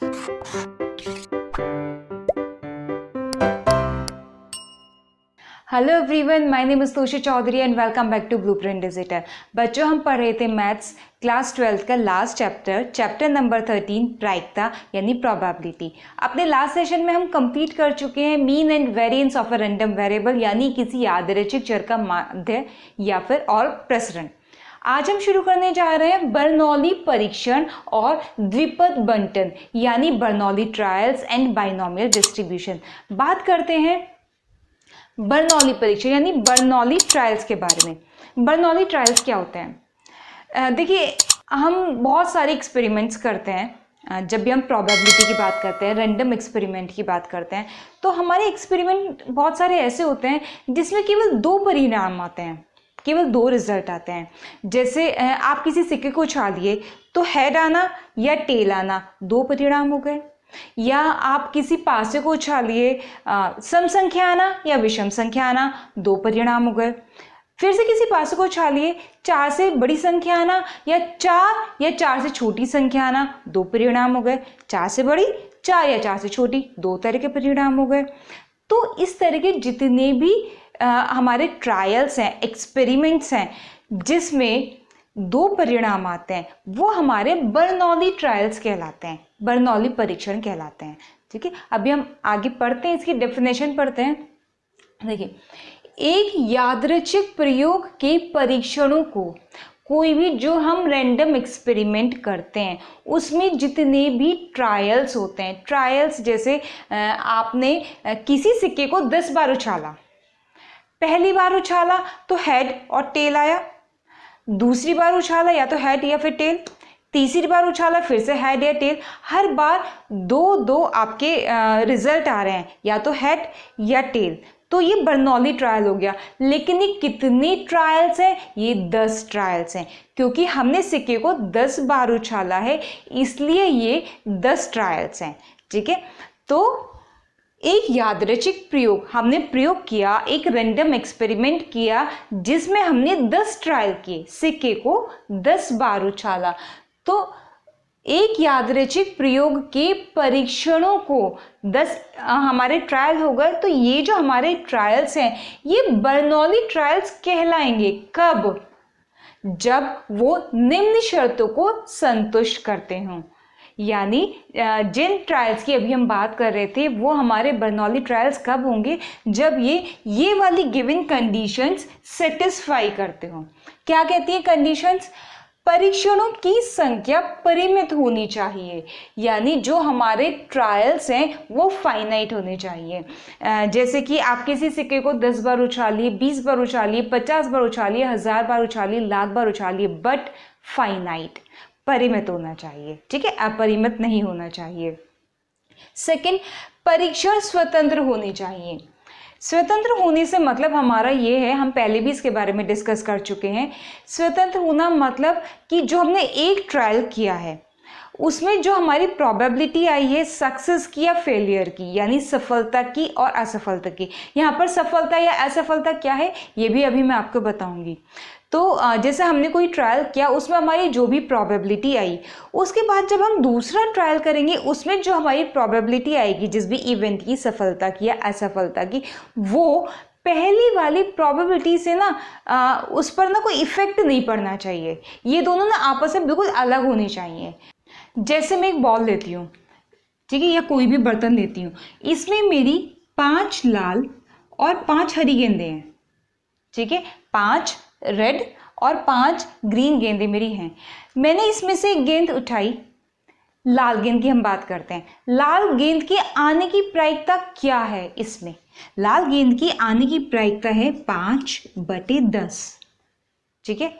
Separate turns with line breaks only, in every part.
Hello everyone, my name is Toshi Chaudhary and welcome back to Blueprint Digital. बच्चों, हम पढ़ रहे थे मैथ्स क्लास 12 का लास्ट चैप्टर नंबर 13 प्रायिकता यानी प्रोबेबिलिटी। अपने लास्ट सेशन में हम कंप्लीट कर चुके हैं mean and variance of a random variable यानी किसी यादृच्छिक चर का माध्य या फिर और प्रसरण। आज हम शुरू करने जा रहे हैं बर्नौली परीक्षण और द्विपद बंटन यानी Bernoulli trials and binomial distribution. बात करते हैं बर्नौली परीक्षण यानी बर्नौली ट्रायल्स के बारे में। बर्नौली ट्रायल्स क्या होते हैं? देखिए, हम बहुत सारे एक्सपेरिमेंट्स करते हैं। जब भी हम प्रोबेबिलिटी की बात करते हैं, रैंडम एक्सपेरिमेंट की बात करते हैं, तो हमारे एक्सपेरिमेंट बहुत सारे ऐसे होते हैं जिसमें केवल 2 परिणाम आते हैं, केवल 2 रिजल्ट आते हैं। जैसे आप किसी सिक्के को उछालिए तो हेड आना या टेल आना, 2 परिणाम हो गए। या आप किसी पासे को उछालिए, सम संख्या आना या विषम संख्या आना, 2 परिणाम हो गए। फिर से किसी पासे को उछालिए, 4 से बड़ी संख्या आना या 4 से छोटी संख्या आना, 2 परिणाम हो गए। 4 से बड़ी, 4 या 4 से छोटी, 2 तरह के परिणाम हो गए। तो इस तरह के जितने भी हमारे ट्रायल्स हैं, एक्सपेरिमेंट्स हैं जिसमें 2 परिणाम आते हैं, वो हमारे बर्नौली ट्रायल्स कहलाते हैं, बर्नौली परीक्षण कहलाते हैं। ठीक है, अभी हम आगे पढ़ते हैं, इसकी डेफिनेशन पढ़ते हैं। देखिए, एक यादृच्छिक प्रयोग के परीक्षणों को, कोई भी जो हम रैंडम एक्सपेरिमेंट करते हैं उसमें जितने भी ट्रायल्स होते हैं, ट्रायल्स जैसे आपने किसी सिक्के को 10 बार उछाला, पहली बार उछाला तो हेड और टेल आया, दूसरी बार उछाला या तो हेड या फिर टेल, तीसरी बार उछाला फिर से हेड या टेल, हर बार 2 आपके रिजल्ट आ रहे हैं, या तो हेड या टेल। तो ये बर्नौली ट्रायल हो गया। लेकिन ये कितने ट्रायल्स हैं? ये 10 ट्रायल्स हैं, क्योंकि हमने सिक्के को 10 बार उछाला है, इसलिए ये 10 ट्रायल्स हैं। ठीक है, तो एक यादृच्छिक प्रयोग हमने प्रयोग किया, एक रैंडम एक्सपेरिमेंट किया जिसमें हमने 10 ट्रायल किए, सिक्के को 10 बार उछाला। तो एक यादृच्छिक प्रयोग के परीक्षणों को 10 हमारे ट्रायल हो गए। तो ये जो हमारे ट्रायल्स हैं ये बर्नौली ट्रायल्स कहलाएंगे। कब? जब वो निम्न शर्तों को संतुष्ट करते हों। यानी जिन ट्रायल्स की अभी हम बात कर रहे थे वो हमारे बर्नौली ट्रायल्स कब होंगे? जब ये वाली गिवन कंडीशंस सेटिस्फाई करते हो। क्या कहती है कंडीशंस? परीक्षणों की संख्या परिमित होनी चाहिए, यानी जो हमारे ट्रायल्स हैं वो फाइनाइट होने चाहिए। जैसे कि आप किसी सिक्के को 10 बार उछालिए, 20 बार उछालिए, 50 बार उछालिए, 1000 बार उछालिए, लाख बार उछालिए, बट फाइनाइट, परिमित होना चाहिए। ठीक है, अपरिमित नहीं होना चाहिए। सेकंड, परीक्षण स्वतंत्र होनी चाहिए। स्वतंत्र होने से मतलब हमारा ये है, हम पहले भी इसके बारे में डिस्कस कर चुके हैं। स्वतंत्र होना मतलब कि जो हमने एक ट्रायल किया है उसमें जो हमारी प्रोबेबिलिटी आई है सक्सेस की या फेलियर की, यानी सफलता की और असफलता की। यहाँ पर सफलता या असफलता क्या है ये भी अभी मैं आपको बताऊंगी। तो जैसे हमने कोई ट्रायल किया, उसमें हमारी जो भी प्रोबेबिलिटी आई, उसके बाद जब हम दूसरा ट्रायल करेंगे उसमें जो हमारी प्रोबेबिलिटी आएगी जिस भी इवेंट की, सफलता की या असफलता की, वो पहली वाली प्रोबेबिलिटी से ना उस पर ना कोई इफेक्ट नहीं पड़ना चाहिए। ये दोनों ना आपस में बिल्कुल अलग होनी चाहिए। जैसे मैं एक बॉल लेती हूँ, ठीक है, या कोई भी बर्तन लेती हूँ, इसमें मेरी 5 लाल और 5 हरी गेंदें हैं। ठीक है, 5 रेड और 5 ग्रीन गेंदें मेरी हैं। मैंने इसमें से एक गेंद उठाई, लाल गेंद की हम बात करते हैं। लाल गेंद के आने की प्रायिकता क्या है? इसमें लाल गेंद की आने की प्रायिकता है 5/10। ठीक है,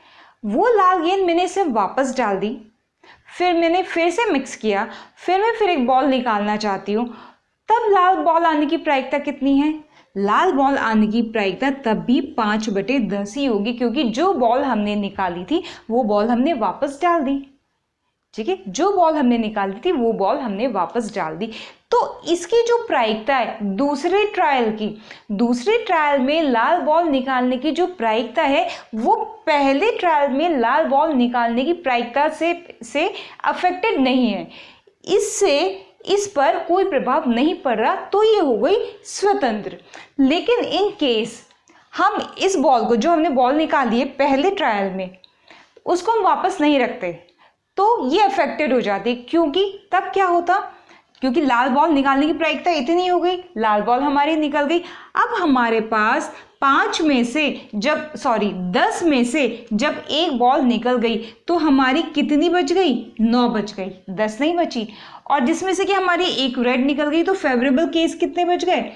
वो लाल गेंद मैंने इसे वापस डाल दी, फिर मैंने फिर से मिक्स किया, फिर मैं फिर एक बॉल निकालना चाहती हूँ, तब लाल बॉल आने की प्रायिकता कितनी है? लाल बॉल आने की प्रायिकता तब भी 5/10 ही होगी, क्योंकि जो बॉल हमने निकाली थी वो बॉल हमने वापस डाल दी। ठीक है, जो बॉल हमने निकाली थी वो बॉल हमने वापस डाल दी। तो इसकी जो प्रायिकता है दूसरे ट्रायल में लाल बॉल निकालने की जो प्रायिकता है वो पहले ट्रायल में लाल बॉल निकालने की प्रायिकता से अफेक्टेड नहीं है। इससे इस पर कोई प्रभाव नहीं पड़ रहा, तो ये हो गई स्वतंत्र। लेकिन इन केस हम इस बॉल को, जो हमने बॉल निकाली है पहले ट्रायल में, उसको हम वापस नहीं रखते तो ये अफेक्टेड हो जाती। क्योंकि तब क्या होता, क्योंकि लाल बॉल निकालने की प्रायिकता इतनी हो गई, लाल बॉल हमारी निकल गई। अब हमारे पास 10 में से जब एक बॉल निकल गई तो हमारी कितनी बच गई, 9 बच गई, 10 नहीं बची। और जिसमें से कि हमारी एक रेड निकल गई तो फेवरेबल केस कितने बच गए,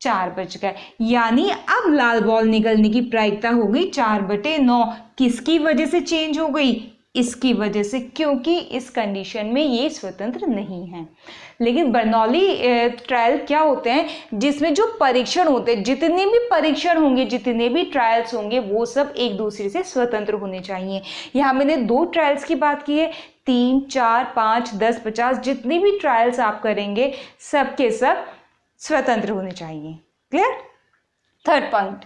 4 बच गए। यानी अब लाल बॉल निकलने की प्रायिकता हो गई 4/9। किसकी वजह से चेंज हो गई, इसकी वजह से, क्योंकि इस कंडीशन में ये स्वतंत्र नहीं है। लेकिन बर्नौली ट्रायल क्या होते हैं, जिसमें जो परीक्षण होते हैं, जितने भी परीक्षण होंगे, जितने भी ट्रायल्स होंगे, वो सब एक दूसरे से स्वतंत्र होने चाहिए। यहाँ मैंने 2 ट्रायल्स की बात की है, 3, 4, 5, 10, 50 जितने भी ट्रायल्स आप करेंगे सब के सब स्वतंत्र होने चाहिए। क्लियर। थर्ड पॉइंट,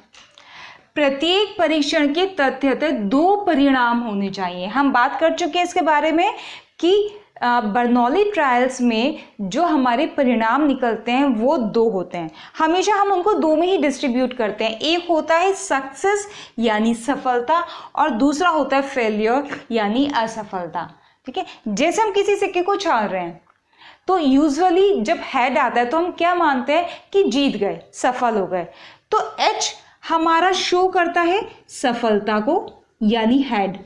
प्रत्येक परीक्षण के तथ्यतः 2 परिणाम होने चाहिए। हम बात कर चुके हैं इसके बारे में कि बर्नौली ट्रायल्स में जो हमारे परिणाम निकलते हैं वो 2 होते हैं। हमेशा हम उनको 2 में ही डिस्ट्रीब्यूट करते हैं। एक होता है सक्सेस यानी सफलता, और दूसरा होता है फेलियर यानी असफलता। ठीक है। जैसे हम किसी सिक्के को उछाल रहे हैं तो यूजुअली जब हेड आता है तो हम क्या मानते हैं कि जीत गए, सफल हो गए। तो एच हमारा शो करता है सफलता को यानी हेड,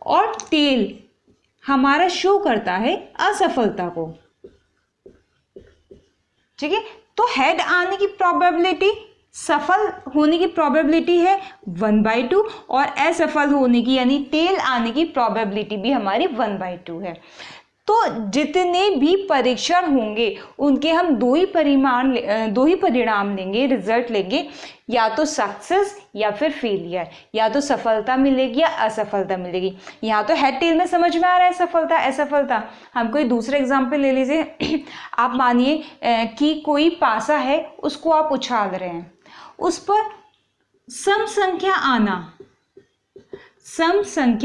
और टेल हमारा शो करता है असफलता को। ठीक है। तो हेड आने की प्रोबेबिलिटी, सफल होने की प्रोबेबिलिटी है 1/2, और असफल होने की यानी टेल आने की प्रोबेबिलिटी भी हमारी 1/2 है। तो जितने भी परीक्षण होंगे उनके हम 2 ही परिणाम लेंगे, रिजल्ट लेंगे, या तो सक्सेस या फिर फेलियर, या तो सफलता मिलेगी या असफलता मिलेगी। यहाँ तो हेड टेल में समझ में आ रहा है सफलता असफलता। हम कोई दूसरा एग्जाम्पल ले लीजिए। आप मानिए कि कोई पासा है, उसको आप उछाल रहे हैं, उस पर सम संख्या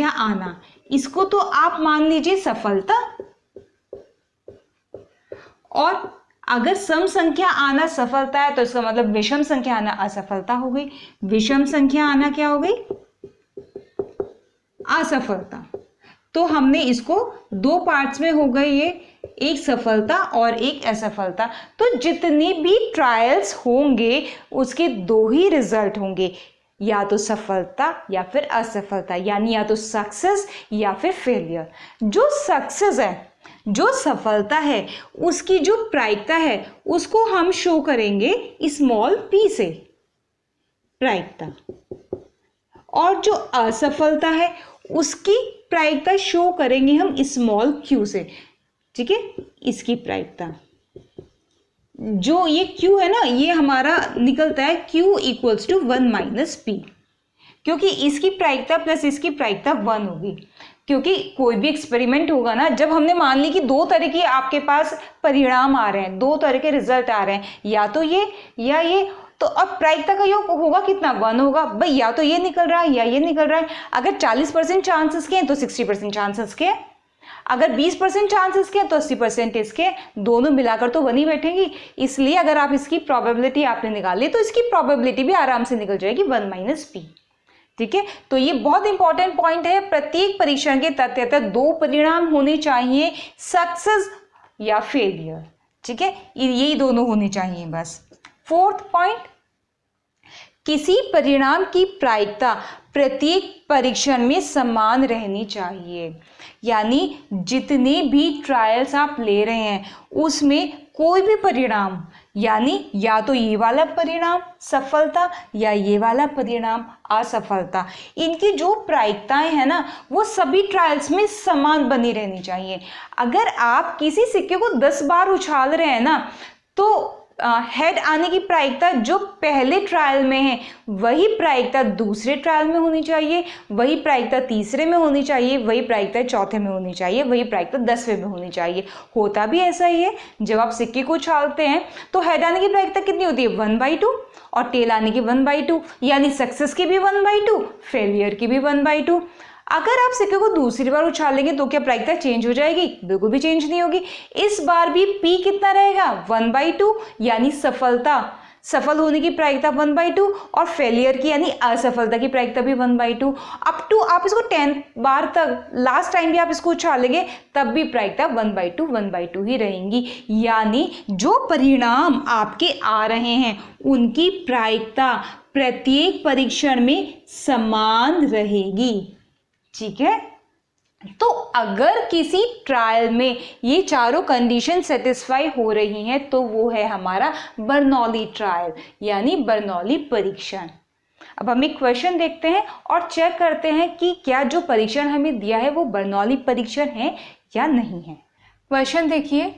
आना, इसको तो आप मान लीजिए सफलता। और अगर सम संख्या आना सफलता है तो इसका मतलब विषम संख्या आना असफलता हो गई। विषम संख्या आना क्या हो गई, असफलता। तो हमने इसको 2 पार्ट्स में हो गए, ये एक सफलता और एक असफलता। तो जितने भी ट्रायल्स होंगे उसके 2 ही रिजल्ट होंगे, या तो सफलता या फिर असफलता, यानी या तो सक्सेस या फिर फेलियर। जो सक्सेस है, जो सफलता है, उसकी जो प्रायिकता है उसको हम शो करेंगे स्मॉल p से, प्रायिकता। और जो असफलता है उसकी प्रायिकता शो करेंगे हम स्मॉल q से। ठीक है। इसकी प्रायिकता, जो ये q है ना, ये हमारा निकलता है q = 1 - p, क्योंकि इसकी प्रायिकता प्लस इसकी प्रायिकता 1 होगी। क्योंकि कोई भी एक्सपेरिमेंट होगा ना, जब हमने मान ली कि 2 तरह के आपके पास परिणाम आ रहे हैं, 2 तरह के रिजल्ट आ रहे हैं, या तो ये या ये, तो अब प्रायिकता का योग होगा कितना, 1 होगा भाई। या तो ये निकल रहा है या ये निकल रहा है। अगर 40% चांसेस के हैं तो 60% चांसेस के, अगर 20% चांसेस के हैं तो 80% इसके, दोनों मिलाकर तो 1 ही बैठेंगी। इसलिए अगर आप इसकी प्रोबेबिलिटी आपने निकाली तो इसकी प्रोबेबिलिटी भी आराम से निकल जाएगी 1 - p। ठीक है। तो ये बहुत इंपॉर्टेंट पॉइंट है। प्रत्येक परीक्षण के तथ्यतः 2 परिणाम होने चाहिए, सक्सेस या फेलियर। ठीक है, यही दोनों होने चाहिए बस। 4th पॉइंट, किसी परिणाम की प्रायिकता प्रत्येक परीक्षण में समान रहनी चाहिए। यानी जितने भी ट्रायल्स आप ले रहे हैं उसमें कोई भी परिणाम, यानी या तो ये वाला परिणाम सफलता या ये वाला परिणाम असफलता, इनकी जो प्रायिकताएं हैं ना वो सभी ट्रायल्स में समान बनी रहनी चाहिए। अगर आप किसी सिक्के को 10 बार उछाल रहे हैं ना तो हेड आने की प्रायिकता जो पहले ट्रायल में है वही प्रायिकता दूसरे ट्रायल में होनी चाहिए, वही प्रायिकता तीसरे में होनी चाहिए, वही प्रायिकता चौथे में होनी चाहिए, वही प्रायिकता 10वें में होनी चाहिए। होता भी ऐसा ही है, जब आप सिक्के को उछालते हैं तो हेड आने की प्रायिकता कितनी होती है 1/2 और टेल आने की 1/2, यानी सक्सेस की भी 1/2, फेलियर की भी 1/2। अगर आप सिक्के को दूसरी बार उछालेंगे तो क्या प्रायिकता चेंज हो जाएगी? बिल्कुल भी चेंज नहीं होगी। इस बार भी P कितना रहेगा? 1/2, यानी सफल होने की प्रायिकता 1/2 और फेलियर की यानी असफलता की प्रायिकता भी 1/2। अप टू आप इसको 10 बार तक लास्ट टाइम भी आप इसको उछालेंगे तब भी प्रायिकता 1/2 ही रहेंगी। यानी जो परिणाम आपके आ रहे हैं उनकी प्रायिकता प्रत्येक परीक्षण में समान रहेगी। ठीक है, तो अगर किसी ट्रायल में ये चारों कंडीशन सेटिस्फाई हो रही हैं तो वो है हमारा बर्नौली ट्रायल यानी बर्नौली परीक्षण। अब हम एक क्वेश्चन देखते हैं और चेक करते हैं कि क्या जो परीक्षण हमें दिया है वो बर्नौली परीक्षण है या नहीं है। क्वेश्चन देखिए,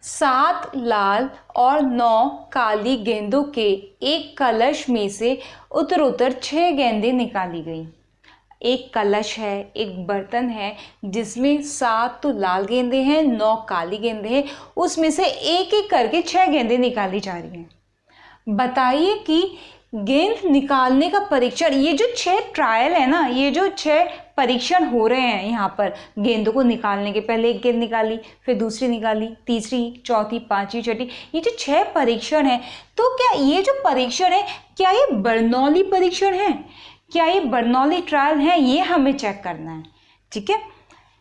7 लाल और 9 काली गेंदों के एक कलश में से उत्तरोत्तर 6 गेंदें निकाली गई। एक कलश है, एक बर्तन है जिसमें 7 तो लाल गेंदे हैं, 9 काली गेंदे हैं, उसमें से एक एक करके 6 गेंदें निकाली जा रही हैं। बताइए कि गेंद निकालने का परीक्षण, ये जो 6 ट्रायल है ना, ये जो 6 परीक्षण हो रहे हैं यहाँ पर, गेंदों को निकालने के पहले एक गेंद निकाली, फिर दूसरी निकाली, तीसरी, चौथी, पांचवी, छठी, ये जो 6 परीक्षण है, तो क्या ये जो परीक्षण है क्या ये बर्नौली परीक्षण है, क्या ये बर्नौली ट्रायल है, ये हमें चेक करना है। ठीक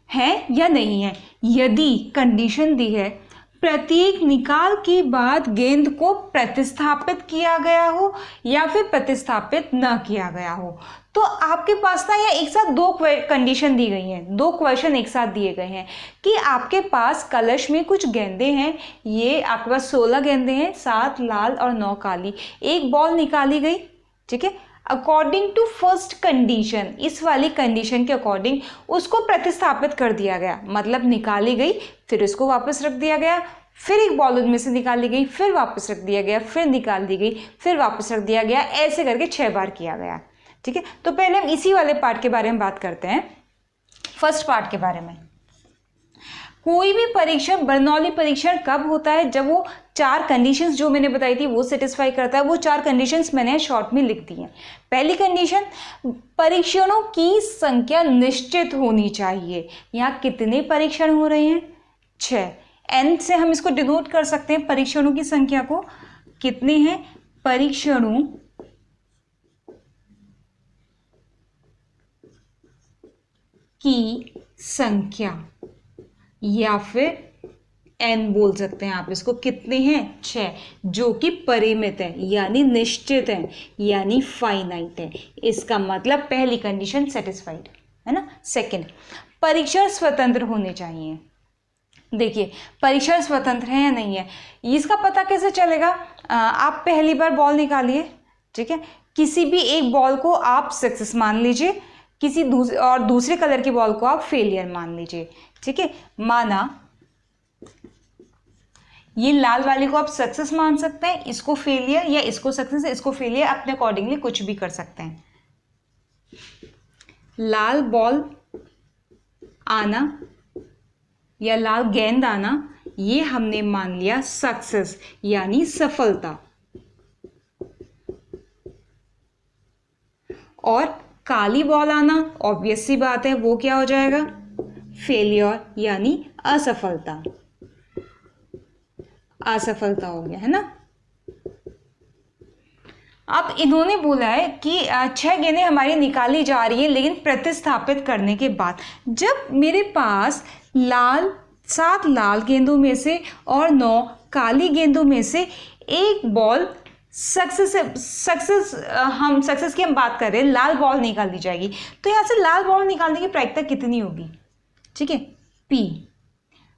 है या नहीं है। यदि कंडीशन दी है प्रत्येक निकाल के बाद गेंद को प्रतिस्थापित किया गया हो या फिर प्रतिस्थापित न किया गया हो, तो आपके पास ना यह एक साथ 2 कंडीशन दी गई हैं, 2 क्वेश्चन एक साथ दिए गए हैं कि आपके पास कलश में कुछ गेंदें हैं, ये आपके पास 16 गेंदें हैं, 7 लाल और 9 काली, एक बॉल निकाली गई। ठीक है, अकॉर्डिंग टू फर्स्ट कंडीशन, इस वाली कंडीशन के अकॉर्डिंग उसको प्रतिस्थापित कर दिया गया, मतलब निकाली गई फिर उसको वापस रख दिया गया, फिर एक बॉल उनमें से निकाली गई, फिर वापस रख दिया गया, फिर निकाल दी गई, फिर वापस रख दिया गया, ऐसे करके 6 बार किया गया। ठीक है, तो पहले हम इसी वाले पार्ट के बारे में बात करते हैं, फर्स्ट पार्ट के बारे में। कोई भी परीक्षण बर्नौली परीक्षण कब होता है? जब वो 4 कंडीशंस जो मैंने बताई थी वो सेटिस्फाई करता है। वो 4 कंडीशंस मैंने शॉर्ट में लिख दी हैं। पहली कंडीशन, परीक्षणों की संख्या निश्चित होनी चाहिए। यहाँ कितने परीक्षण हो रहे हैं? 6। n से हम इसको डिनोट कर सकते हैं परीक्षणों की संख्या को। कितने हैं? परीक्षणों की संख्या, या फिर n बोल सकते हैं आप इसको। कितने हैं? 6, जो कि परिमित है यानी निश्चित है यानी फाइनाइट है। इसका मतलब पहली कंडीशन सेटिस्फाइड है ना। सेकंड, परीक्षण स्वतंत्र होने चाहिए। देखिए, परीक्षण स्वतंत्र है या नहीं है, इसका पता कैसे चलेगा? आप पहली बार बॉल निकालिए, ठीक है, किसी भी एक बॉल को आप सक्सेस मान लीजिए, किसी दूसरे कलर की बॉल को आप फेलियर मान लीजिए। ठीक है, माना ये लाल वाले को आप सक्सेस मान सकते हैं, इसको फेलियर, या इसको सक्सेस इसको फेलियर, अपने अकॉर्डिंगली कुछ भी कर सकते हैं। लाल बॉल आना या लाल गेंद आना, ये हमने मान लिया सक्सेस यानी सफलता, और काली बॉल आना ऑब्वियस सी बात है, वो क्या हो जाएगा? फेलियर यानी असफलता। असफलता हो गया है ना। अब इन्होंने बोला है कि 6 गेंदें हमारी निकाली जा रही है, लेकिन प्रतिस्थापित करने के बाद जब मेरे पास 7 लाल गेंदों में से और 9 काली गेंदों में से एक बॉल सक्सेस की हम बात कर रहे हैं, लाल बॉल निकाल दी जाएगी, तो यहाँ से लाल बॉल निकालने की प्रायिकता कितनी होगी? ठीक है, P।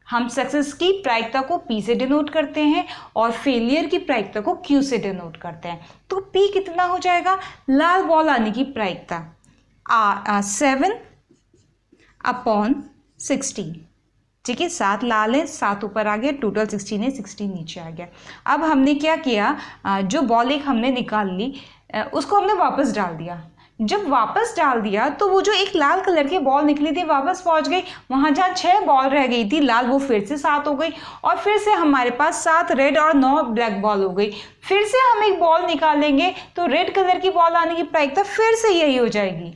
हम सक्सेस की प्रायिकता को P से डिनोट करते हैं और फेलियर की प्रायिकता को Q से डिनोट करते हैं। तो P कितना हो जाएगा? लाल बॉल आने की प्रायिकता 7/16। ठीक है, 7 लाल है, 7 ऊपर आ गया, टोटल 16 है, 16 नीचे आ गया। अब हमने क्या किया, जो बॉल एक हमने निकाल ली, उसको हमने वापस डाल दिया। जब वापस डाल दिया तो वो जो एक लाल कलर की बॉल निकली थी वापस पहुंच गई, वहां जहाँ 6 बॉल रह गई थी लाल, वो फिर से 7 हो गई, और फिर से हमारे पास 7 रेड और 9 ब्लैक बॉल हो गई। फिर से हम एक बॉल निकालेंगे तो रेड कलर की बॉल आने की प्रायिकता फिर से यही हो जाएगी।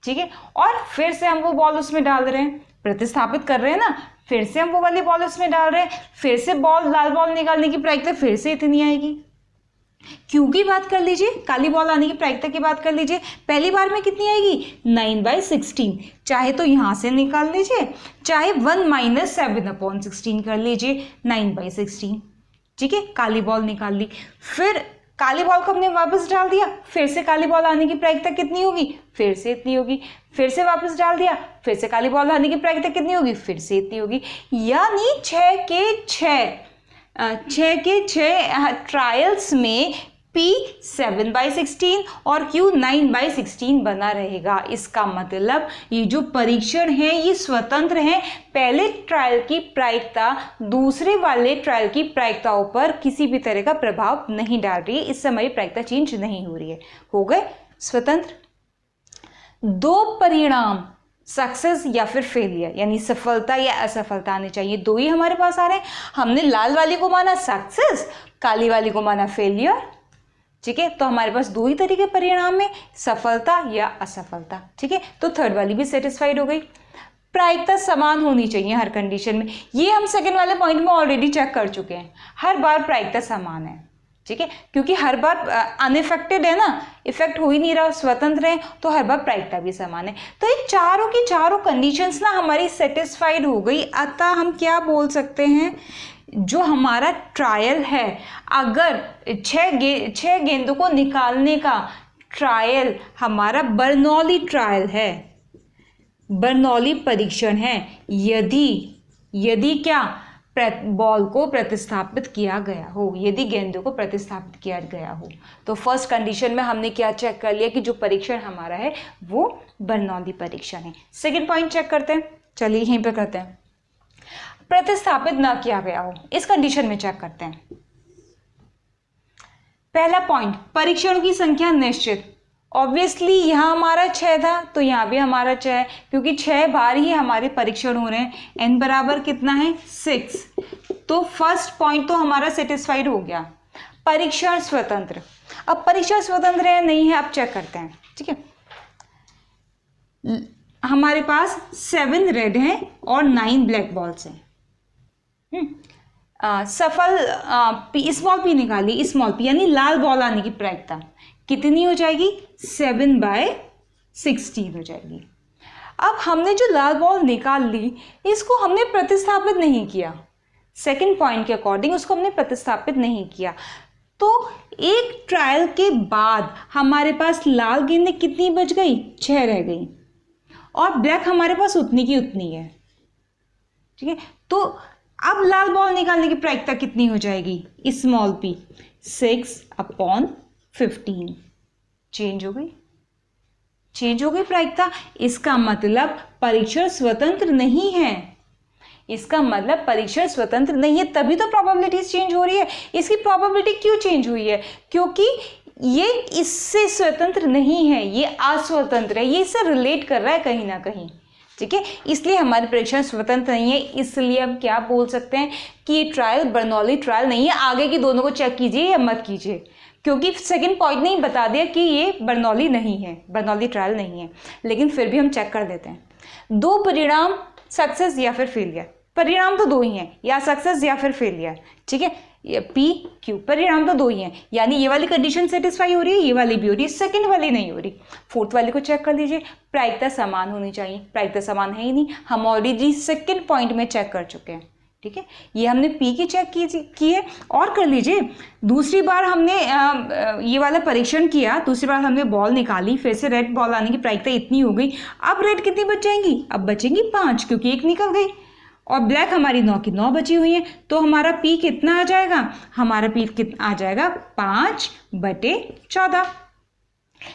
ठीक है, और फिर से हम वो बॉल उसमें डाल रहे हैं, प्रतिस्थापित कर रहे हैं ना, फिर से हम वो वाली बॉल उसमें डाल रहे हैं, फिर से बॉल लाल बॉल निकालने की प्रायिकता फिर से इतनी आएगी। क्यू की बात कर लीजिए, काली बॉल आने की प्रायिकता की बात कर लीजिए, पहली बार में कितनी आएगी 9/16, चाहे तो यहां से निकाल लीजिए, चाहे 1 - 7/16 कर लीजिए, 9/16। ठीक है, काली बॉल निकाल ली, फिर काली बॉल को हमने वापस डाल दिया, फिर से काली बॉल आने की प्रायिकता कितनी होगी, फिर से इतनी होगी, फिर से वापस डाल दिया, फिर से काली बॉल आने की प्रायिकता कितनी होगी, फिर से इतनी होगी। यानी 6 के 6 ट्रायल्स में P 7/16 और Q 9/16 बना रहेगा। इसका मतलब ये जो परीक्षण है ये स्वतंत्र है, पहले ट्रायल की प्रायिकता दूसरे वाले ट्रायल की प्रायिकताओं पर किसी भी तरह का प्रभाव नहीं डाल रही है, इससे हमारी प्रायिकता चेंज नहीं हो रही है। हो गए स्वतंत्र। दो परिणाम सक्सेस या फिर फेलियर यानी सफलता या असफलता आने चाहिए, दो ही हमारे पास आ रहे हैं। हमने लाल वाली को माना सक्सेस, काली वाली को माना फेलियर। ठीक है, तो हमारे पास दो ही तरीके परिणाम में, सफलता या असफलता। ठीक है, तो थर्ड वाली भी सेटिस्फाइड हो गई। प्रायिकता समान होनी चाहिए हर कंडीशन में, ये हम सेकंड वाले पॉइंट में ऑलरेडी चेक कर चुके हैं। हर बार प्रायिकता समान है, ठीक है, क्योंकि हर बार अनइफेक्टेड है ना, इफेक्ट हो ही नहीं रहा, स्वतंत्र है, तो हर बार प्रायिकता भी समान है। तो ये चारों की चारों कंडीशंस ना हमारी सेटिस्फाइड हो गई। अतः हम क्या बोल सकते हैं, जो हमारा ट्रायल है, अगर 6 गेंदों को निकालने का ट्रायल हमारा बर्नौली ट्रायल है, बर्नौली परीक्षण है, यदि क्या बॉल को प्रतिस्थापित किया गया हो, यदि गेंदों को प्रतिस्थापित किया गया हो, तो फर्स्ट कंडीशन में हमने क्या चेक कर लिया कि जो परीक्षण हमारा है वो बर्नौली परीक्षण है। सेकंड पॉइंट चेक करते हैं, चलिए यहीं पे करते हैं। प्रतिस्थापित ना किया गया हो, इस कंडीशन में चेक करते हैं। पहला पॉइंट, परीक्षणों की संख्या निश्चित। ऑब्वियसली यहाँ हमारा 6 था तो यहाँ भी हमारा 6 है, क्योंकि 6 बार ही हमारे परीक्षण हो रहे हैं। n बराबर कितना है 6, तो फर्स्ट पॉइंट तो हमारा सेटिस्फाइड हो गया। परीक्षण स्वतंत्र, अब परीक्षण स्वतंत्र है नहीं है, अब चेक करते हैं। ठीक है, हमारे पास 7 रेड है और 9 ब्लैक बॉल्स हैं। सफल स्मॉल पी निकाली, स्मॉल पी यानी लाल बॉल आने की प्रायिकता कितनी हो जाएगी, 7/16 हो जाएगी। अब हमने जो लाल बॉल निकाल ली, इसको हमने प्रतिस्थापित नहीं किया, सेकंड पॉइंट के अकॉर्डिंग उसको हमने प्रतिस्थापित नहीं किया, तो एक ट्रायल के बाद हमारे पास लाल गेंदें कितनी बच गई, 6 रह गई, और ब्लैक हमारे पास उतनी की उतनी है। ठीक है, तो अब लाल बॉल निकालने की प्रायिकता कितनी हो जाएगी, स्मॉल पी 6/15 चेंज हो गई प्रायिकता। इसका मतलब परीक्षण स्वतंत्र नहीं है, इसका मतलब परीक्षण स्वतंत्र नहीं है, तभी तो प्रोबेबिलिटीज चेंज हो रही है। इसकी प्रोबेबिलिटी क्यों चेंज हुई है, क्योंकि ये इससे स्वतंत्र नहीं है, ये अस्वतंत्र है, ये इससे रिलेट कर रहा है कहीं ना कहीं। ठीक है, इसलिए हमारे परीक्षण स्वतंत्र नहीं है। इसलिए हम क्या बोल सकते हैं कि ये ट्रायल बर्नौली ट्रायल नहीं है। आगे की दोनों को चेक कीजिए या मत कीजिए, क्योंकि सेकंड पॉइंट ने ही बता दिया कि ये बर्नौली नहीं है, बर्नौली ट्रायल नहीं है, लेकिन फिर भी हम चेक कर देते हैं। दो परिणाम, सक्सेस या फिर फेलियर, परिणाम तो दो ही हैं, या सक्सेस या फिर फेलियर। ठीक है, ये पी क्यू परिणाम तो दो ही हैं, यानी ये वाली कंडीशन सेटिस्फाई हो रही है, ये वाली भी हो रही है, सेकंड वाली नहीं हो रही। फोर्थ वाली को चेक कर लीजिए, प्रायिकता समान होनी चाहिए, प्रायिकता समान है ही नहीं, हम ऑलरेडी सेकंड पॉइंट में चेक कर चुके हैं। ठीक है, ये हमने पी की चेक की है। और कर लीजिए, दूसरी बार हमने ये वाला परीक्षण किया, दूसरी बार हमने बॉल निकाली, फिर से रेड बॉल आने की प्रायिकता इतनी हो गई। अब रेड कितनी बच जाएंगी, अब बचेंगी 5, क्योंकि एक निकल गई, और ब्लैक हमारी 9 की 9 बची हुई है। तो हमारा पी कितना आ जाएगा, हमारा पी कितना आ जाएगा 5/14।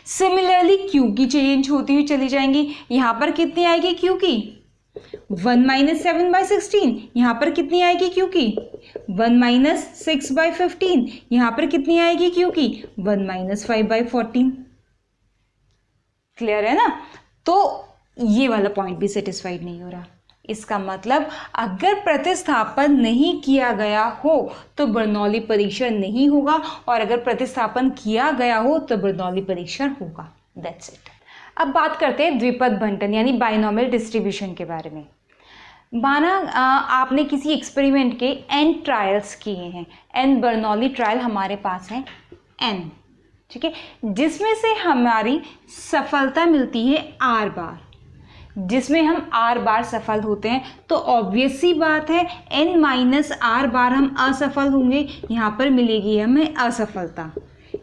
सिमिलरली क्यू की चेंज होती हुई चली जाएंगी, यहाँ पर कितनी आएगी क्यू की 1 - 7/16, यहाँ पर कितनी आएगी क्यू की 1 - 6/15, यहाँ पर कितनी आएगी क्यू की 1 - 5/14। क्लियर है ना, तो ये वाला पॉइंट भी सेटिस्फाइड नहीं हो रहा। इसका मतलब अगर प्रतिस्थापन नहीं किया गया हो तो बर्नौली परीक्षण नहीं होगा, और अगर प्रतिस्थापन किया गया हो तो बर्नौली परीक्षण होगा। That's it. अब बात करते हैं द्विपद बंटन यानी बाइनोमियल डिस्ट्रीब्यूशन के बारे में। माना आपने किसी एक्सपेरिमेंट के n ट्रायल्स किए हैं, n बर्नौली ट्रायल हमारे पास है n, ठीक है, जिसमें से हमारी सफलता मिलती है r बार, जिसमें हम r बार सफल होते हैं। तो ऑब्वियस सी बात है n माइनस r बार हम असफल होंगे, यहाँ पर मिलेगी हमें असफलता।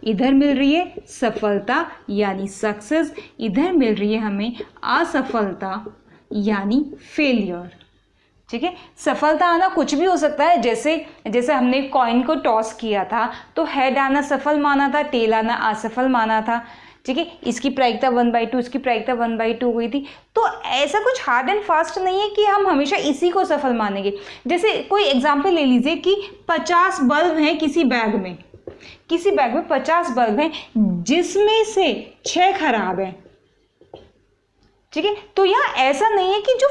इधर मिल रही है सफलता यानी सक्सेस, इधर मिल रही है हमें असफलता यानी फेलियर, ठीक है। सफलता आना कुछ भी हो सकता है, जैसे हमने कॉइन को टॉस किया था तो हेड आना सफल माना था, टेल आना असफल माना था, ठीक है। इसकी प्रायिकता 1/2, इसकी प्रायिकता 1/2 हुई थी। तो ऐसा कुछ हार्ड एंड फास्ट नहीं है कि हम हमेशा इसी को सफल मानेंगे। जैसे कोई एग्जाम्पल ले लीजिए कि 50 बल्ब हैं किसी बैग में 50 बल्ब हैं, जिसमें से 6 खराब हैं, ठीक है। तो यहाँ ऐसा नहीं है कि जो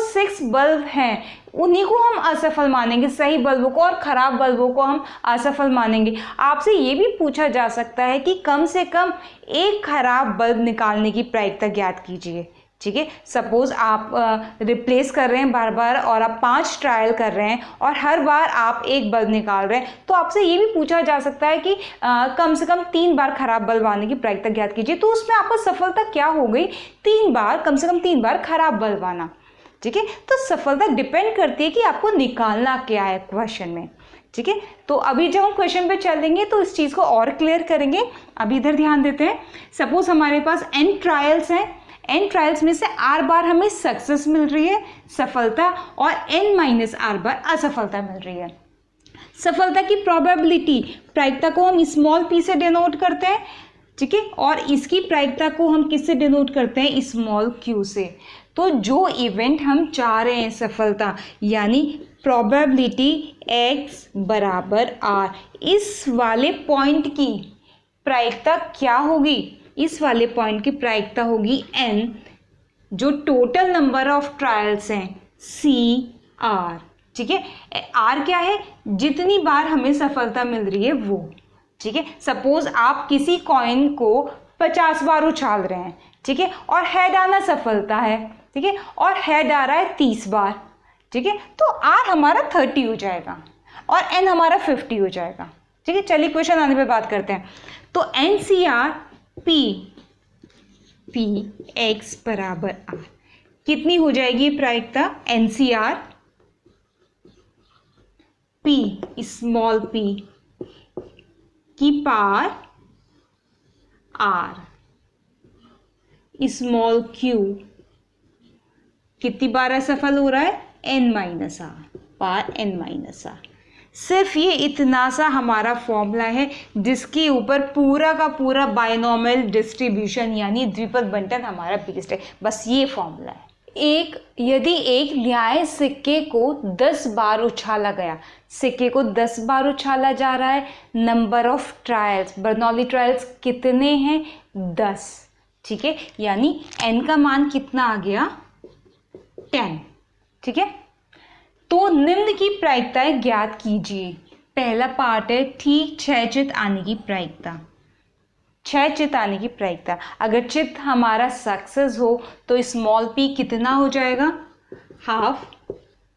6 बल्ब हैं उन्हीं को हम असफल मानेंगे, सही बल्बों को, और खराब बल्बों को हम असफल मानेंगे। आपसे ये भी पूछा जा सकता है कि कम से कम एक खराब बल्ब निकालने की प्रायिकता ज्ञात कीजिए, ठीक है। सपोज आप रिप्लेस कर रहे हैं बार बार और आप 5 ट्रायल कर रहे हैं और हर बार आप एक बल्ब निकाल रहे हैं, तो आपसे ये भी पूछा जा सकता है कि कम से कम 3 बार खराब बल्ब आने की प्रायिकता ज्ञात कीजिए। तो उसमें आपको सफलता क्या हो गई, 3 बार, कम से कम 3 बार खराब बल्ब आना, ठीक है। तो सफलता डिपेंड करती है कि आपको निकालना क्या है क्वेश्चन में, ठीक है। तो अभी जब हम क्वेश्चन पे चलेंगे तो इस चीज़ को और क्लियर करेंगे। अभी इधर ध्यान देते हैं। सपोज हमारे पास n ट्रायल्स हैं, n ट्रायल्स में से r बार हमें सक्सेस मिल रही है, सफलता, और n माइनस r बार असफलता मिल रही है। सफलता की प्रोबेबिलिटी, प्रायिकता को हम स्मॉल p से डिनोट करते हैं, ठीक है, और इसकी प्रायिकता को हम किससे डिनोट करते हैं, स्मॉल q से। तो जो इवेंट हम चाह रहे हैं सफलता, यानी प्रोबेबिलिटी x बराबर r, इस वाले पॉइंट की प्रायिकता क्या होगी, इस वाले पॉइंट की प्रायिकता होगी n, जो टोटल नंबर ऑफ ट्रायल्स हैं CR, ठीक है। R क्या है, जितनी बार हमें सफलता मिल रही है वो, ठीक है। सपोज आप किसी कॉइन को 50 बार उछाल रहे हैं, ठीक है, और हेड आना सफलता है, ठीक है, और हेड आ रहा है 30 बार, ठीक है। तो R हमारा 30 हो जाएगा और N हमारा 50 हो जाएगा, ठीक है। चलिए क्वेश्चन आने पे बात करते हैं। तो NCR P x बराबर R, कितनी हो जाएगी प्रायिकता, NCR P स्मॉल p की पावर R स्मॉल q कितनी बार असफल हो रहा है, n minus R, power n minus R. सिर्फ ये इतना सा हमारा फॉर्मूला है जिसके ऊपर पूरा का पूरा बाइनोमियल डिस्ट्रीब्यूशन यानी द्विपद बंटन हमारा बेस्ड है, बस ये फॉर्मूला है। यदि एक न्याय सिक्के को 10 बार उछाला गया, सिक्के को 10 बार उछाला जा रहा है, number of trials, Bernoulli trials कितने हैं, 10, ठीक है, यानी n का मान कितना आ गया, 10, ठीक है। तो निम्न की प्रायिकताएं ज्ञात कीजिए। पहला पार्ट है ठीक 6 चित आने की प्रायिकता, 6 चित आने की प्रायिकता। अगर चित हमारा सक्सेस हो तो स्मॉल p कितना हो जाएगा, हाफ,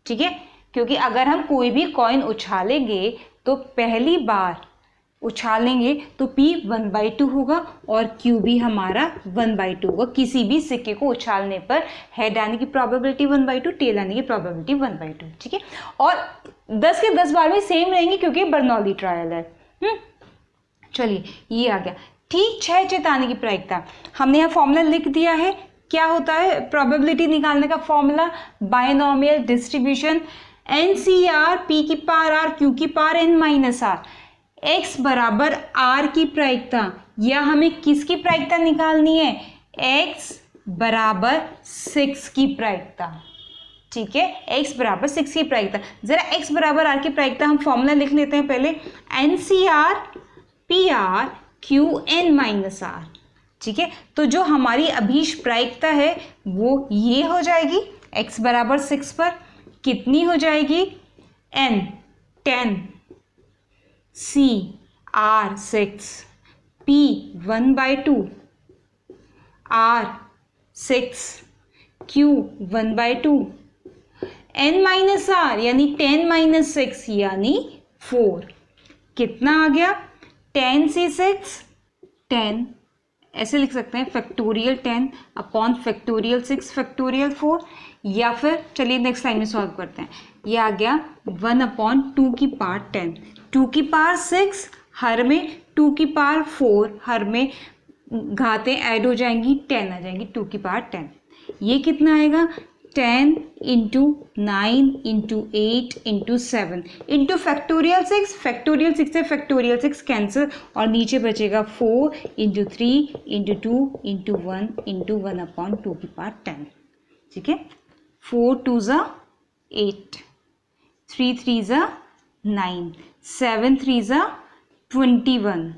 ठीक है, क्योंकि अगर हम कोई भी कॉइन उछालेंगे तो पहली बार उछालेंगे तो p 1/2 होगा और q भी हमारा 1/2 होगा। किसी भी सिक्के को उछालने पर हेड आने की प्रोबेबिलिटी 1/2, टेल आने की प्रोबेबिलिटी 1/2, ठीक है। और 10 के 10 बार में सेम रहेंगे क्योंकि बर्नौली ट्रायल है। चलिए ये आ गया ठीक 6 चित आने की प्रायिकता। हमने यहाँ फॉर्मूला लिख दिया है, क्या होता है प्रोबेबिलिटी निकालने का formula, binomial distribution NCR P की पावर R Q की power n minus R, x बराबर r की प्रायिकता, या हमें किसकी प्रायिकता निकालनी है, x बराबर 6 की प्रायिकता, ठीक है, x बराबर 6 की प्रायिकता। जरा x बराबर r की प्रायिकता हम फॉर्मूला लिख लेते हैं पहले, NCR PR Q n minus R, ठीक है। तो जो हमारी अभीष्ट प्रायिकता है वो ये हो जाएगी, x बराबर 6 पर कितनी हो जाएगी, n 10, C R 6, P 1/2, R 6, Q 1/2, N minus R यानी 10 माइनस 6 यानी 4। कितना आ गया? 10 से 6 10, ऐसे लिख सकते हैं फैक्टोरियल 10 अपॉन फैक्टोरियल 6 फैक्टोरियल 4, या फिर चलिए नेक्स्ट लाइन में सॉल्व करते हैं। ये आ गया 1/2 की पावर 10, 2 की पावर 6 हर में, 2 की पावर 4 हर में, घातें ऐड हो जाएंगी 10 आ जाएंगी 2 की पावर 10। ये कितना आएगा? 10 into 9 into 8 into 7 into factorial 6, factorial 6 से फैक्टोरियल 6 कैंसिल, और नीचे बचेगा 4 इंटू 3 इंटू 2 इंटू 1 इंटू 1/2 की पावर 10। ठीक है, 4 2 ज़ा 8, 3 3 ज़ा 9, 7 3 ज़ा 21,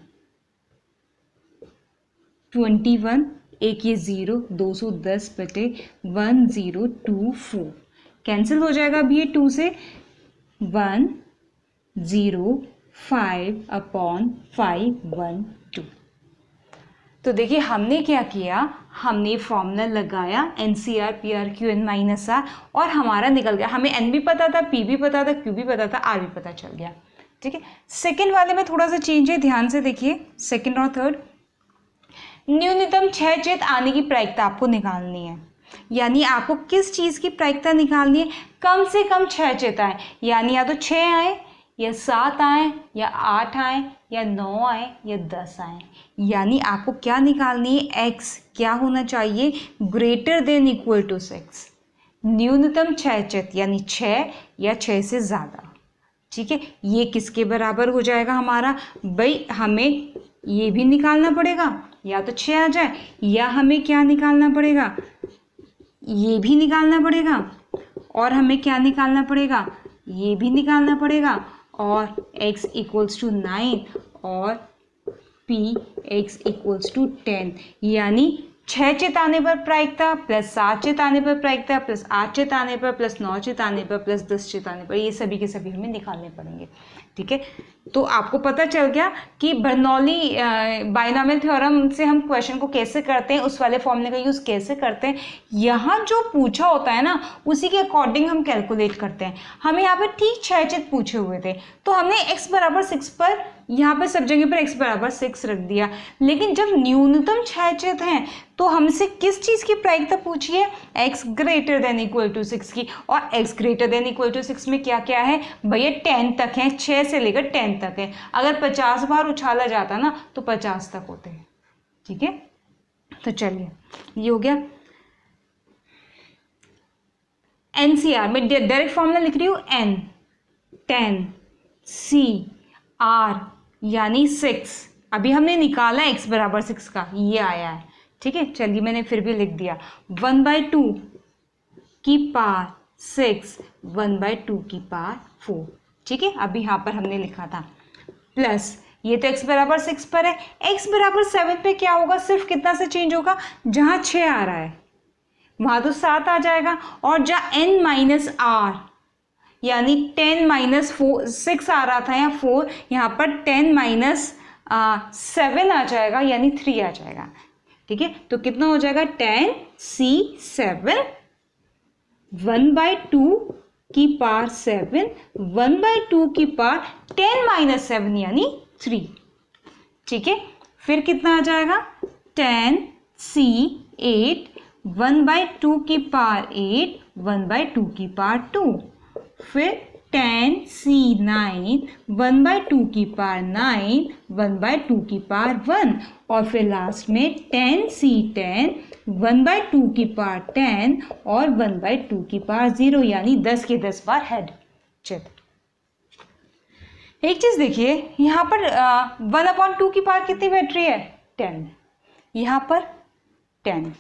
21, एक ये 0, 210/1024 कैंसिल हो जाएगा अभी ये 2 से, 105/512। तो देखिए हमने क्या किया, हमने फॉर्मूला लगाया NCR PRQ N minus R और हमारा निकल गया। हमें N भी पता था, P भी पता था, Q भी पता था, R भी पता चल गया। ठीक है, सेकेंड वाले में थोड़ा सा चेंज है, ध्यान से देखिए। सेकेंड और थर्ड, न्यूनतम 6 चेत आने की प्रायिकता आपको निकालनी है, यानी आपको किस चीज़ की प्रायिकता निकालनी है? कम से कम 6 चेत आए, यानी या तो 6 आए या 7 आए या 8 आए या 9 आए या 10 आए, यानी आपको क्या निकालनी है? x क्या होना चाहिए? ग्रेटर देन इक्वल टू 6, न्यूनतम 6 चेत यानी 6 या 6 से ज़्यादा। ठीक है, ये किसके बराबर हो जाएगा हमारा? भाई हमें ये भी निकालना पड़ेगा, या तो 6 आ जाए, या हमें क्या निकालना पड़ेगा? ये भी निकालना पड़ेगा, और हमें क्या निकालना पड़ेगा? ये भी निकालना पड़ेगा, और x इक्वल्स टू 9 और p x इक्वल्स टू 10, यानी 6 चेताने पर प्रायिकता प्लस 7 चेताने पर प्रायिकता प्लस 8 चेताने पर प्लस 9 चेताने पर प्लस 10 चेताने पर, ये सभी के सभी हमें निकालने पड़ेंगे। ठीक है, तो आपको पता चल गया कि बर्नौली बाइनोमियल थ्योरम से हम क्वेश्चन को कैसे करते हैं, उस वाले फॉर्मूले का यूज़ कैसे करते हैं। यहाँ जो पूछा होता है ना, उसी के अकॉर्डिंग हम कैलकुलेट करते हैं। हमें यहाँ पर ठीक 6 चेत पूछे हुए थे, तो हमने x बराबर 6 पर यहाँ पर सब जगह पर x बराबर 6 रख दिया। लेकिन जब न्यूनतम 6 चेत हैं तो हमसे किस चीज़ की प्रायिकता पूछी है? x greater than equal to 6 की, और x greater than equal to 6 में क्या क्या है भैया? 10 तक है, 6 से लेकर 10 तक है। अगर 50 बार उछाला जाता ना तो 50 तक होते हैं। ठीक है, तो चलिए ये हो गया। NCR में डायरेक्ट फॉर्मूला लिख रही हूँ, N 10 C R यानी 6, अभी हमने निकाला x बराबर 6 का, ये आया है। ठीक है, चलिए मैंने फिर भी लिख दिया 1/2 की पावर 6 1/2 की पावर 4। ठीक है, अभी यहाँ पर हमने लिखा था प्लस, ये तो x बराबर 6 पर है, x बराबर 7 पे क्या होगा? सिर्फ कितना से चेंज होगा? जहाँ 6 आ रहा है वहाँ तो 7 आ जाएगा, और जहाँ n माइनस R यानी 10 माइनस 6 आ रहा था या 4, यहाँ पर 10 माइनस 7 आ जाएगा यानी 3 आ जाएगा। ठीक है, तो कितना हो जाएगा? 10C7 1/2 की पावर 7 1/2 की पावर 10 माइनस 7 यानी 3। ठीक है, फिर कितना आ जाएगा? 10C8 1/2 की पावर 8 1/2 की पावर 2, फिर 10C9 1/2 की पावर 9 1/2 की पावर 1, और फिर लास्ट में 10C10 1/2 की पावर 10 और 1/2 की पावर 0, यानी 10 के 10 बार हेड चेत। एक चीज़ देखिए, यहाँ पर 1/2 की पावर कितनी बैठ रही है? 10, यहाँ पर 10,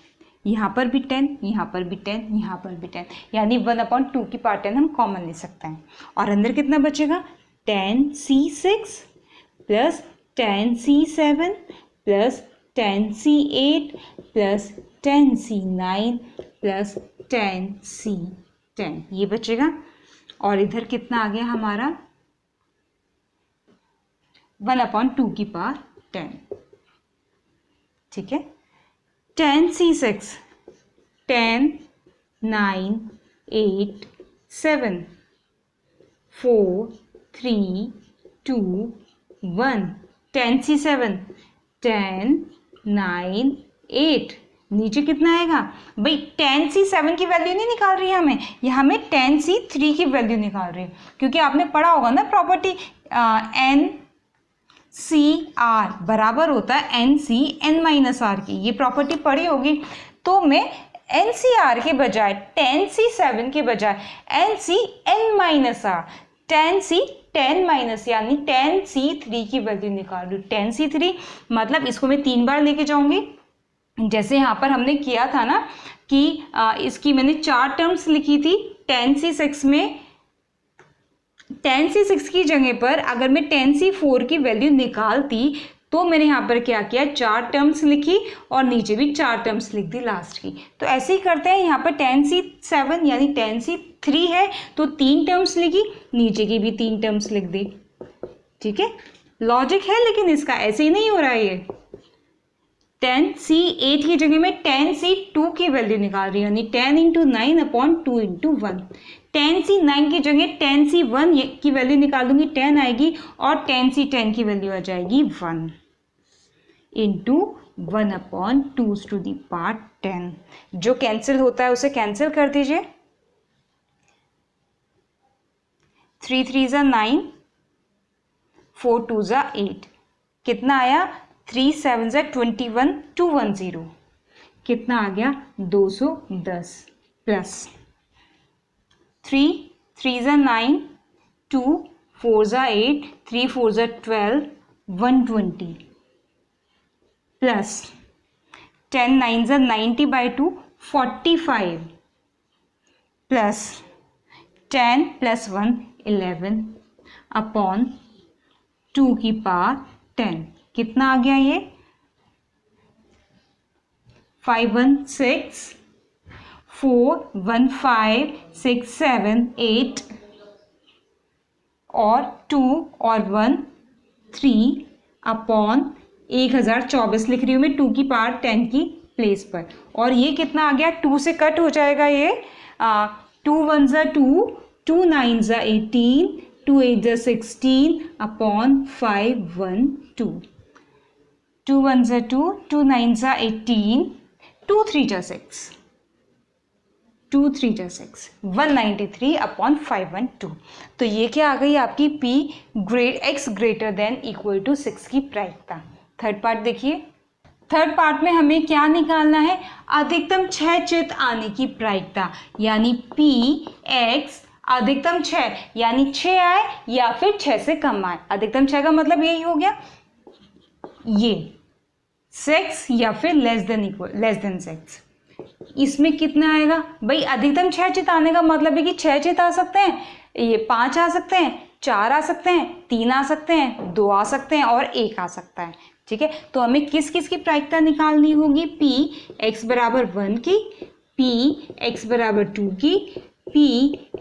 यहाँ पर भी 10, यहाँ पर भी 10, यहाँ पर भी 10, यानी 1/2 की पावर 10 हम कॉमन ले सकते हैं। और अंदर कितना बचेगा? 10C6 plus 10C7 plus 10C8 plus 10C9 plus 10C10, ये बचेगा। और इधर कितना आ गया हमारा? 1/2 की पावर 10। ठीक है, 10c6, 10, 9, 8, 7, 4, 3, 2, 1, 10c7, 10, 9, 8, नीचे कितना आएगा भाई? 10c7 की वैल्यू नहीं निकाल रही है हमें, ये हमें 10c3 की वैल्यू निकाल रही है, क्योंकि आपने पढ़ा होगा ना प्रॉपर्टी NCR बराबर होता है NC n-R की, ये प्रॉपर्टी पढ़ी होगी। तो मैं NCR के बजाय 10c7 के बजाय NC n-R 10c 10 माइनस यानी 10c3 की वैल्यू निकाल लूँ। 10c3 मतलब इसको मैं 3 बार लेके जाऊंगी, जैसे यहाँ पर हमने किया था ना कि इसकी मैंने 4 टर्म्स लिखी थी 10c6 में। 10c6 की जगह पर अगर मैं 10c4 की वैल्यू निकालती तो मैंने यहाँ पर क्या किया, 4 टर्म्स लिखी और नीचे भी 4 टर्म्स लिख दी लास्ट की। तो ऐसे ही करते हैं, यहाँ पर 10c7 यानी 10c3 है तो 3 टर्म्स लिखी, नीचे की भी 3 टर्म्स लिख दी। ठीक है, लॉजिक है, लेकिन इसका ऐसे ही नहीं हो रहा है। ये 10c8 की जगह में 10c2 की वैल्यू निकाल रही हूँ, यानी 10 × 9 अपॉन 2 × 1। 10c9 की जगह 10c1 की वैल्यू निकालूंगी, 10 आएगी, और 10c10 की वैल्यू आ जाएगी 1 × 1/2 जो कैंसिल होता है उसे कैंसिल कर दीजिए। 3 3 9, 4 2 8, कितना आया? 3 7 21, 210, कितना आ गया? 210 प्लस 3 3 9, 2 4 8, 3 4 12, 120 प्लस 10 9 90/2, 45 प्लस 10 + 1 11 अपॉन 2 की पावर 10, कितना आ गया ये? 516 4 1 5 6 7 8 और 2 और 1 3 अपॉन 1024 लिख रही हूँ मैं 2 की पावर 10 की प्लेस पर। और ये कितना आ गया? 2 से कट हो जाएगा ये, 2 1 2, 2 9 18, 2 8 16 अपॉन 5 1 2, 2 1 2, 2 9 18, 2 3 6, 2 3 6, 193 अपॉन 512। तो ये क्या आ गई आपकी P x greater than equal to 6 की प्रायिकता। थर्ड पार्ट देखिए, थर्ड पार्ट में हमें क्या निकालना है? अधिकतम 6 चित आने की प्रायिकता, यानी P x अधिकतम 6 यानी 6 आए या फिर 6 से कम आए। अधिकतम 6 का मतलब यही हो गया, ये 6 या फिर लेस देन 6। इसमें कितना आएगा भाई? अधिकतम 6 चित आने का मतलब है कि 6 चित आ सकते हैं, ये 5 आ सकते हैं, 4 आ सकते हैं, 3 आ सकते हैं, 2 आ सकते हैं और 1 आ सकता है। ठीक है, तो हमें किस किस की प्रायिकता निकालनी होगी? P x बराबर 1 की, P x बराबर 2 की, P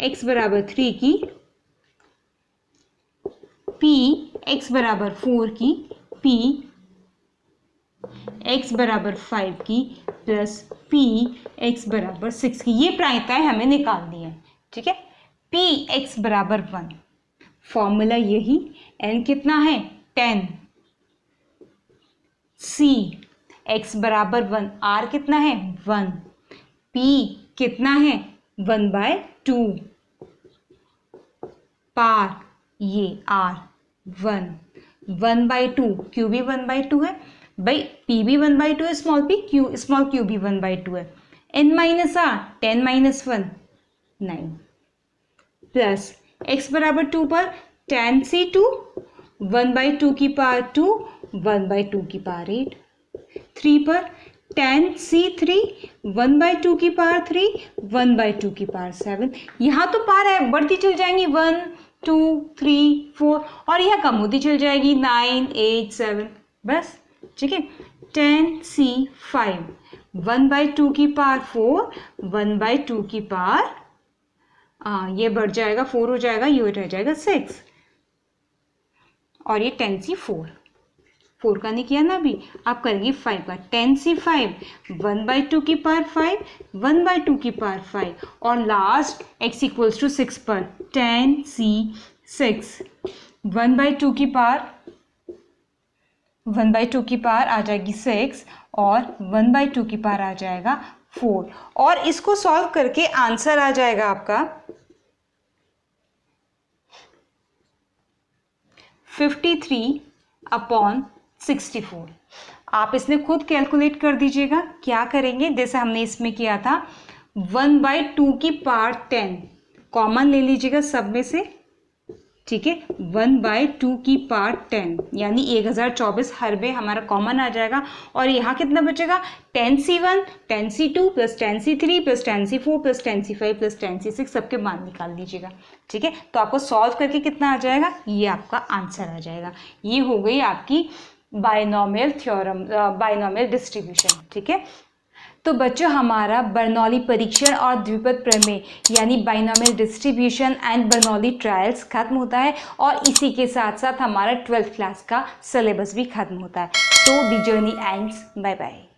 x बराबर 3 की, P x बराबर 4 की, P x बराबर 5 की, प्लस P x बराबर 6 की। ये प्रायिकताएं हमें निकालनी है। ठीक है, P x बराबर 1, फॉर्मूला यही, n कितना है? 10, C x बराबर 1, R कितना है? 1, P कितना है? 1/2, पार ये R 1, 1/2, Q भी 1/2 है भाई, P भी 1/2 है, स्मॉल q भी 1/2 है। n minus R 10 - 1 9 plus x बराबर 2 पर 10c2 1/2 की पावर 2, 1/2 की पावर 8, 3 पर 10c3 1/2 की पावर 3, 1/2 की पावर 7। यहाँ तो पावर है बढ़ती चल जाएंगी 1 2 3 4 और यह कम होती चल जाएगी 9 8 7 बस। ठीक है, 10c5 1/2 की पावर 4, 1/2 की पावर ये बढ़ जाएगा 4 हो जाएगा, ये रह जाएगा 6 और ये 10c4 4 का नहीं किया ना अभी, आप करेंगे 5 का। 10c5 1/2 की पावर 5, 1/2 की पावर 5 और लास्ट x इक्वल्स टू 6 पर 10c6 1/2 की पावर 1/2 की पावर आ जाएगी 6 और 1/2 की पावर आ जाएगा 4 और इसको सॉल्व करके आंसर आ जाएगा आपका 53/64। आप इसने खुद कैलकुलेट कर दीजिएगा। क्या करेंगे, जैसे हमने इसमें किया था 1/2 की पावर 10 कॉमन ले लीजिएगा सब में से, ठीक है। 1/2 की पावर 10 यानी 1024 हर में हमारा कॉमन आ जाएगा और यहाँ कितना बचेगा 10c1 10c2 plus 10c3 plus 10c4 plus 10c5 plus 10c6 सबके मान निकाल लीजिएगा, ठीक है। तो आपको सॉल्व करके कितना आ जाएगा, ये आपका आंसर आ जाएगा। ये हो गई आपकी बायनॉमियल थ्योरम, बायनॉमियल डिस्ट्रीब्यूशन, ठीक है। तो बच्चों हमारा बर्नौली परीक्षण और द्विपद प्रमेय यानी binomial distribution and Bernoulli trials खत्म होता है और इसी के साथ साथ हमारा 12th क्लास का सिलेबस भी खत्म होता है। तो the journey ends, bye bye.